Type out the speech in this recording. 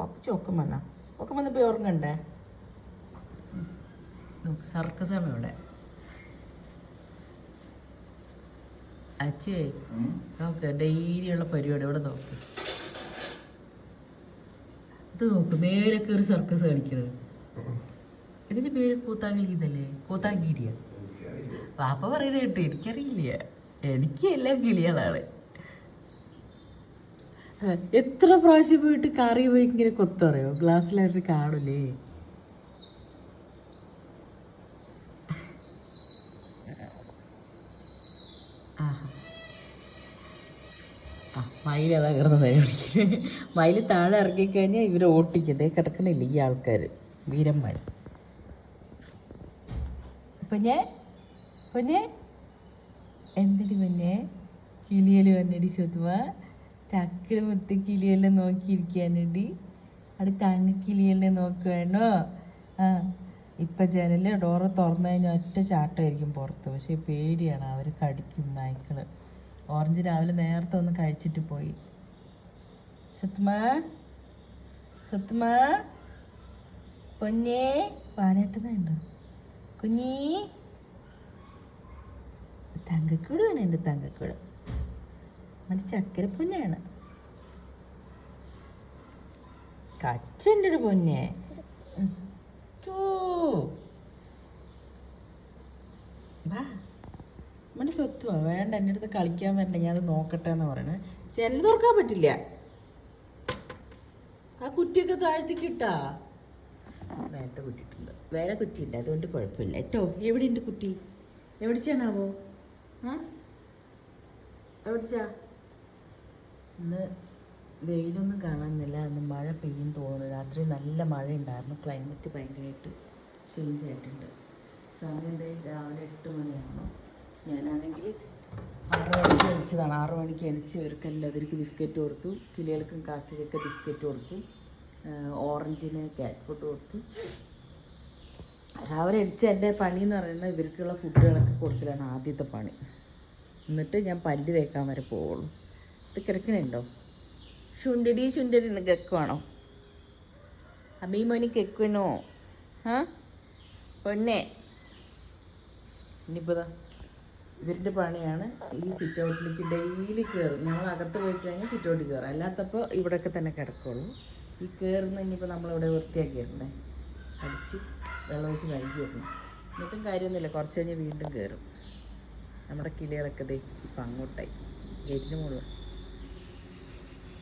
അപ്പച്ചി ഒക്കം വന്നപ്പോൾ ഓർമ്മണ്ടേ? നോക്ക് സർക്കസ് ആണ് ഇവിടെ. അച്ഛേ നോക്ക് ഡെയിലിയുള്ള പരിപാടി ഇവിടെ നോക്ക്. ഇത് നോക്ക് മേലെ കയറി സർക്കസ് കളിക്കണത്. ഇതിന്റെ പേര് കൂത്താങ്കിരി എന്നല്ലേ? കൂത്താങ്കിരിയ പാപ്പ പറയുന്നത് കേട്ടോ, എനിക്കറിയില്ല. എനിക്ക് എല്ലാം കിളികളാണ്. എത്ര പ്രാവശ്യം പോയിട്ട് കറി പോയി ഇങ്ങനെ കൊത്തറിയോ? ഗ്ലാസ്സിലായിട്ട് കാണില്ലേ? മയിൽ അതാ കിടന്നത് പരിപാടിക്ക്. മയിൽ താഴെ ഇറങ്ങിക്കഴിഞ്ഞാൽ ഇവരെ ഓട്ടിക്കണ്ടേ കിടക്കണില്ല ഈ ആൾക്കാർ വീരന്മാർ. പൊന്നെ പൊന്നെ എന്തിന് പൊന്നെ കിളികൾ വന്നടി സ്വത്തുവ ചക്കട മുത്ത കിളിയെല്ലാം നോക്കിയിരിക്കാനുണ്ട്. അവിടെ തങ്ങ കിളിയെല്ലാം നോക്കുകയാണോ? ആ ഇപ്പം ജനല് ഡോറ് തുറന്നു കഴിഞ്ഞാൽ ഒറ്റ ചാട്ടമായിരിക്കും പുറത്ത്. പക്ഷേ പേടിയാണ്, അവർ കടിക്കും നായ്ക്കൾ. ഓറഞ്ച് രാവിലെ നേരത്തെ ഒന്ന് കഴിച്ചിട്ട് പോയി. സത്മാ സത്മാ പൊന്നേ പാലേട്ടുന്നുണ്ടോ കുഞ്ഞി? തങ്കക്കൂടാണ് എൻ്റെ തങ്കക്കൂട്. മറ്റേ ചക്കര പൊന്നെയാണ്. കച്ചുണ്ട് ഒരു പൊന്നെ. വാ നമ്മുടെ സ്വത്തുവാ വേണ്ട, എൻ്റെ അടുത്ത് കളിക്കാൻ വരണ്ട, ഞാനത് നോക്കട്ടെ എന്ന് പറയണേ. ജനൽ തുറക്കാൻ പറ്റില്ല. ആ കുറ്റിയൊക്കെ താഴ്ത്തിക്ക് ഇട്ടാ. നേരത്തെ കുറ്റിയിട്ടുണ്ട്, വേറെ കുറ്റിയില്ല, അതുകൊണ്ട് കുഴപ്പമില്ല കേട്ടോ. എവിടെയുണ്ട് കുറ്റി? എവിടിച്ചാണാവോ? ആ എവിടിച്ചാ? ഇന്ന് വെയിലൊന്നും കാണാനില്ല, ഇന്ന് മഴ പെയ്യും തോന്നുന്നു. രാത്രി നല്ല മഴ ഉണ്ടായിരുന്നു. ക്ലൈമറ്റ് ഭയങ്കരമായിട്ട് ചേഞ്ച് ആയിട്ടുണ്ട്. സമയം എന്തായാലും രാവിലെ 8 മണിയാണോ. ഞാനാണെങ്കിൽ 6 മണിക്ക് എണിച്ചതാണ്. 6 മണിക്ക് എണിച്ച് ഇവർക്കെല്ലാവർക്ക് ബിസ്ക്കറ്റ് കൊടുത്തു. കിളികൾക്കും കാക്കയ്ക്കൊക്കെ ബിസ്ക്കറ്റ് കൊടുത്തു. ഓറഞ്ചിന് ക്യാറ്റ് ഫുഡ് കൊടുത്തു. രാവിലെ എണിച്ച് എൻ്റെ പണി എന്ന് പറയുന്നത് ഇവർക്കുള്ള ഫുഡുകളൊക്കെ കൊടുക്കലാണ് ആദ്യത്തെ പണി. എന്നിട്ട് ഞാൻ പല്ല് തേക്കാൻ വരെ പോവുള്ളൂ. ഇത് കിടക്കണുണ്ടോ? ശുണ്ടടി ശുണ്ടടി എന്ന് കേൾക്കുവാണോ? അമ്മീ മോനി കേൾക്കണോ? ആ പൊന്നെ ഇനിയിപ്പോൾ ഇവരുടെ പണിയാണ് ഈ സിറ്റ് ഔട്ടിലേക്ക് ഡെയിലി കയറും. ഞങ്ങൾ അകത്ത് പോയി കഴിഞ്ഞാൽ സിറ്റ് ഔട്ടിൽ കയറും. അല്ലാത്തപ്പോൾ ഇവിടെയൊക്കെ തന്നെ കിടക്കുള്ളൂ. ഈ കയറുന്ന ഇനിയിപ്പോൾ നമ്മളിവിടെ വൃത്തിയാക്കിയിടണേ, അടിച്ച് വെള്ളമൊഴിച്ച് കഴുകി വരണം. എന്നിട്ടും കാര്യമൊന്നുമില്ല, കുറച്ച് കഴിഞ്ഞ് വീണ്ടും കയറും. നമ്മുടെ കിളികളൊക്കെ ദേ ഇപ്പം അങ്ങോട്ടായി ഗേറ്റിന് മുകളിൽ.